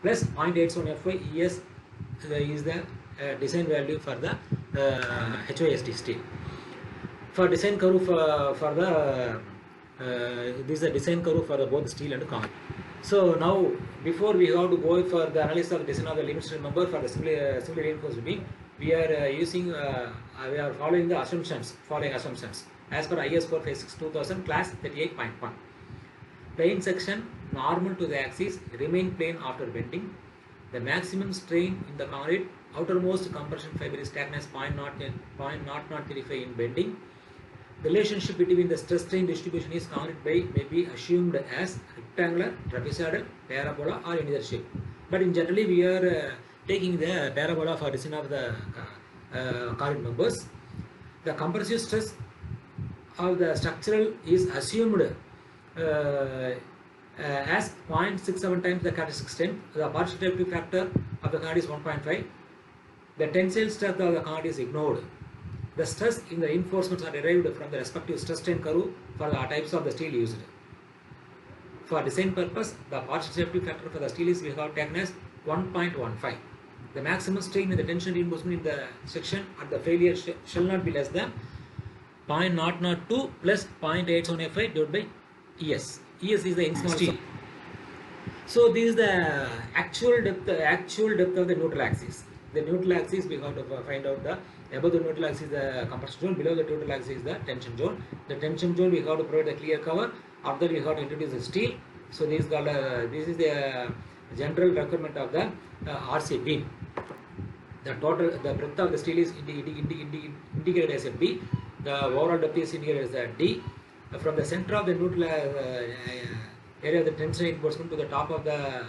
plus 0.81 Fy ES is the design value for the HOSD steel. For design curve for the this is the design curve for the both steel and concrete. So now before we have to go for the analysis of the design of the limit state member for the similarly reinforced beam, we are we are following the following assumptions as per IS 456 2000 class 38.1. Plane section normal to the axis remain plane after bending. The maximum strain in the concrete outermost compression fiber is taken as 0.0035 in bending. The relationship between the stress strain distribution is concrete by may be assumed as rectangular, trapezoidal, parabola or any other shape. But in generally we are taking the parabola for design of the concrete members. The compressive stress of the structural is assumed as 0.67 times the characteristic strength. The partial reactive factor of the concrete is 1.5. The tensile stress of the concrete is ignored. The stress in the reinforcements are derived from the respective stress strain curve for the types of the steel used. For design purpose, the partial safety factor for the steel is we have taken as 1.15. The maximum strain in the tension reinforcement in the section at the failure shall not be less than 0.002 plus 0.81 Fi divided by ES. ES is the in small steel. So this is the actual depth of the neutral axis. The neutral axis we have to find out the above the neutral axis is the compression zone, below the neutral axis is the tension zone. The tension zone we have to provide the clear cover. After we have to introduce the steel. So this is called this is the general requirement of the RC beam. The breadth of the steel is indicated as a B. The overall depth is indicated as a D. From the center of the neutral area of the tension reinforcement to the top of the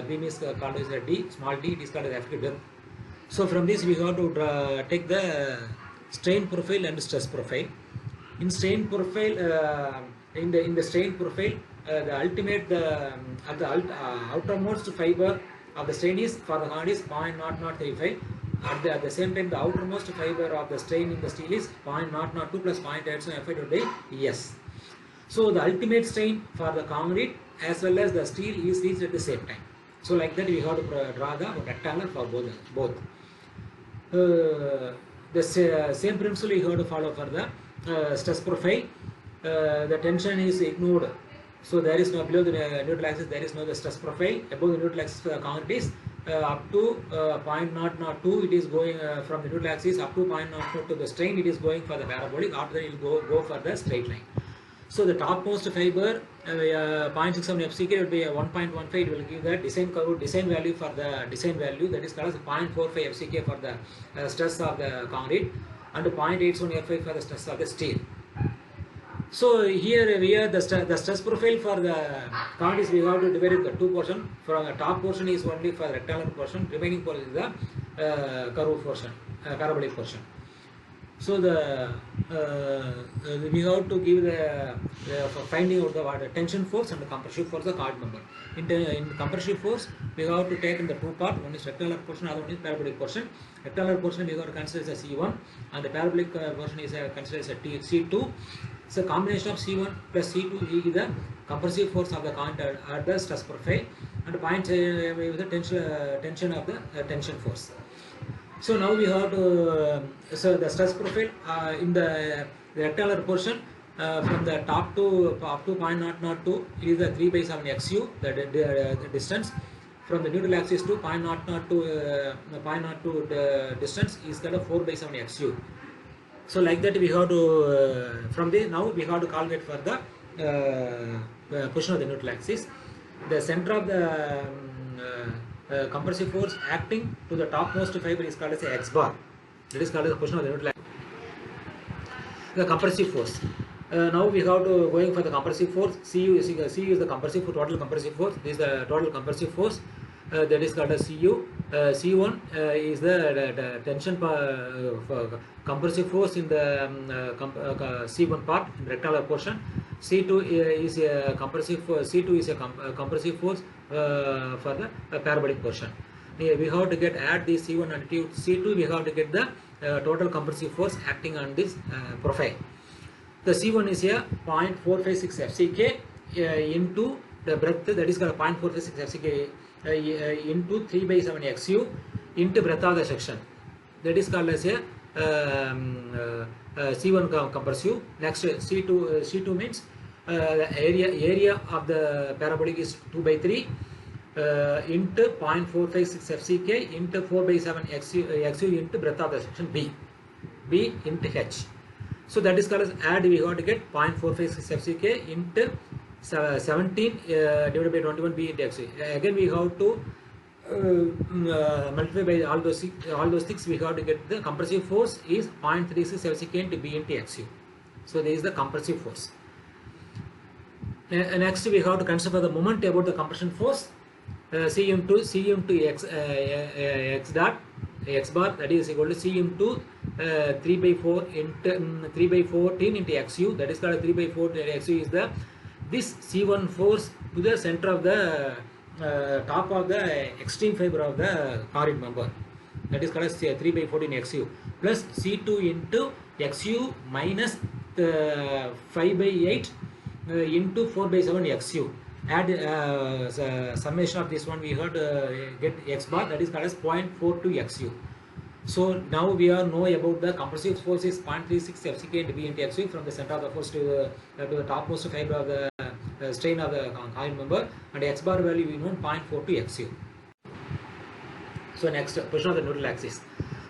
beam is called as a D, small d, it is called as effective depth. So from this we have to take the strain profile and stress profile. In strain profile, in the strain profile, the ultimate at the outermost fiber of the strain is for the concrete is 0.0035. At the same time, the outermost fiber of the strain in the steel is 0.002 plus 0.87 Fi divided by ES. So the ultimate strain for the concrete as well as the steel is reached at the same time. So like that we have to draw the rectangle for both. The same principle we have to follow for the stress profile. The tension is ignored. So there is no below the neutral axis there is no the stress profile. Above the neutral axis for the concrete is up to 0.002 it is going from the neutral axis up to 0.02 to the strain it is going for the parabolic. After that it will go for the straight line. So the topmost fiber 0.67 FCK will be 1.15. It will give the design curve design value for the design value that is called as 0.45 FCK for the stress of the concrete and 0.81 Fi for the stress of the steel. So here we have the stress profile for the concrete is we have to divide the two portion. From the top portion is only for the rectangular portion, remaining portion is the curve portion, parabolic portion. So the we have to give the finding out the tension force and the compressive force the concrete member. In compressive force we have to take in the two part. One is rectangular portion, other one is parabolic portion. Rectangular portion we have to consider as a C1 and the parabolic portion is considered as a C2. So combination of C1 plus C2 is the compressive force of the concrete at the stress profile and point with the tension of the tension force. So now we have to so the stress profile in the rectangular portion from the top to up to 0.002 is the 3 by 7 XU the distance. From the neutral axis to 0.02 distance is called a 4 by 7 XU. So like that we have to from the now we have to calculate for the position of the neutral axis. The center of the compressive force acting to the topmost fiber is called as a X bar. That is called as the position of the neutral axis. The compressive force. Now we have to going for the compressive force. CU is the compressive force, total compressive force. This is the total compressive force. That is called as CU. C1 is the tension compressive force in the C1 part in the rectangular portion. C2 is a compressive force. C2 is a compressive force for the parabolic portion. We have to add the C1 and C2. We have to get the total compressive force acting on this profile. The C1 is a 0.456 FCK into the breadth that is called 0.456 FCK into 3 by 7 XU into breadth of the section. That is called as a C1 compressive. Next C2 means the area of the parabolic is 2 by 3 into 0.456 FCK into 4 by 7 XU into breadth of the section B into H. So that is called as add, we have to get 0.456 FCK into 17 divided by 21 B into XU. Again we have to multiply by all those things. We have to get the compressive force is 0.36 FCK into B into XU. So there is the compressive force. Next we have to consider the moment about the compression force. C into x dot x bar, that is equal to C into 3 by 4 into 3 by 14 into XU. That is called 3 by 4 XU is the this C1 force to the center of the top of the extreme fiber of the concrete member. That is called as 3 by 14 XU plus C2 into XU minus 5 by 8 into 4 by 7 XU. Add summation of this one, we heard get x bar, that is called as 0.42 XU. So now we are know about the compressive force is 0.36 FCK into B into XU from the center of the force to the topmost fiber of the strain of the concrete member, and x bar value we know 0.42 XU. So next, position of the neutral axis.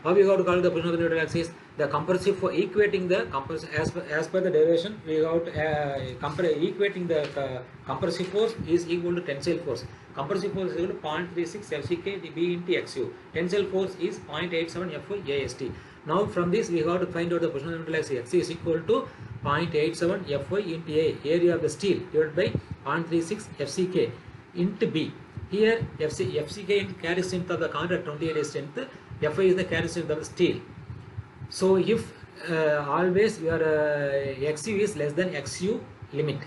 How we have to call the position of the neutral axis? The compressive for equating the as per the derivation, we have to equating the compressive force is equal to tensile force. Compressive force is equal to 0.36 FCK B into XU. Tensile force is 0.87 FY AST. Now from this we have to find out the position of the neutral axis. X is equal to 0.87 Fy into A, area of the steel, divided by 0.36 FCK into B. Here FCK carries strength of the concrete at 28 strength. Fy is the carry strength of the steel. So if always your XU is less than XU limit.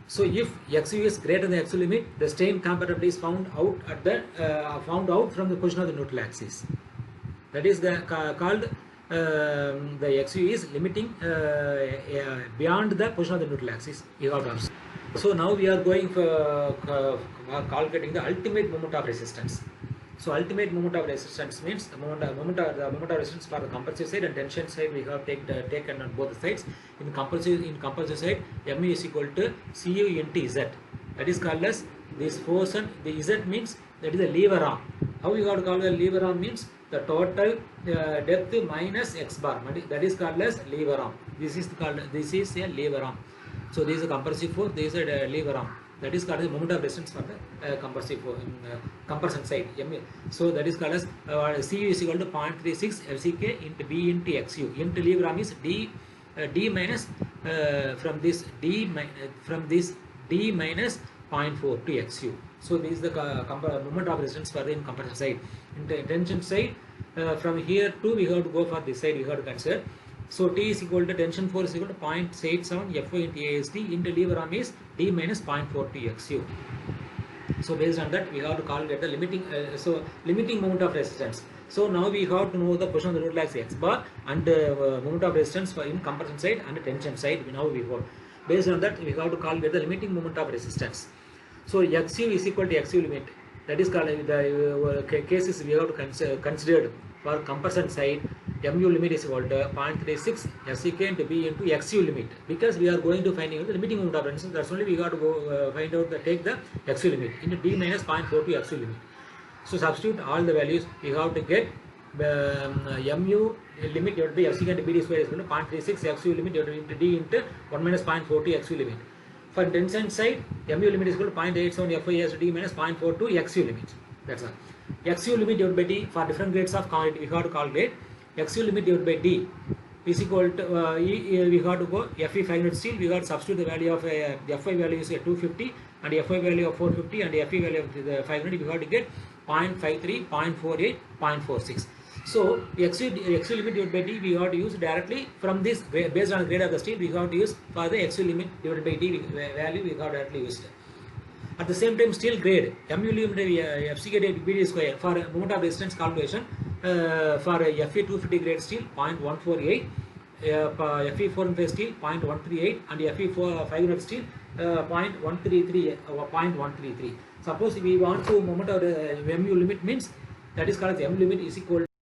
So if XU is greater than XU limit, the strain compatibility is found out at the from the position of the neutral axis. That is called the XU is limiting beyond the position of the neutral axis. You have to observe. So now we are going for calculating the ultimate moment of resistance. So ultimate moment of resistance means the moment of resistance for the compressive side and tension side we have taken on both sides. In compressive side, mu is equal to Cu into Z. That is called as this force, and the Z means that is the lever arm. How we have to call the lever arm means the total depth minus x bar. That is called as lever arm. This is a lever arm. So this is a compressive force. This is a lever arm. That is called as moment of resistance for the compression side. So that is called as Cu is equal to 0.36 FCK into B into XU. Into lever arm is D minus from this D minus 0.4 to XU. So this is the moment of resistance for the compression side. In the tension side, from here to we have to go for this side. We have to consider. So T is equal to tension force is equal to 0.87 Fy into AST into lever arm is D minus 0.42 XU. So based on that we have to calculate the limiting moment of resistance. So now we have to know the position of the neutral axis x bar and moment of resistance for in compression side and tension side. Now we have based on that we have to calculate the limiting moment of resistance. So XU is equal to XU limit. That is called the cases we have to considered for compression side. Mu limit is equal to 0.36 FCK into B into XU limit, because we are going to find out the limiting moment of resistance. That's only we got to go find out take the XU limit into D minus 0.42 XU limit. So substitute all the values. We have to get mu limit divided by FCK into BD square is equal to 0.36 XU limit divided into D into 1 minus 0.40 XU limit. For tension side, mu limit is equal to 0.87 Fy as D minus 0.42 XU limit. That's all. XU limit divided by D for different grades of concrete we have to calculate. XU limit divided by D is equal to we have to go Fe 500 steel. We have to substitute the value of Fy value is 250 and Fy value of 450 and Fe value of the 500. We have to get 0.53, 0.48, 0.46. So XU limit divided by D we have to use directly from this based on the grade of the steel. We have to use for the XU limit divided by D value we have directly used. At the same time, steel grade mu limit FCK BD square for moment of resistance calculation for Fe 250 grade steel 0.148, Fe 405 steel 0.138 and Fe 500 steel 0.133 or 0.133. Suppose we want to moment our MU limit means that is called as M limit is equal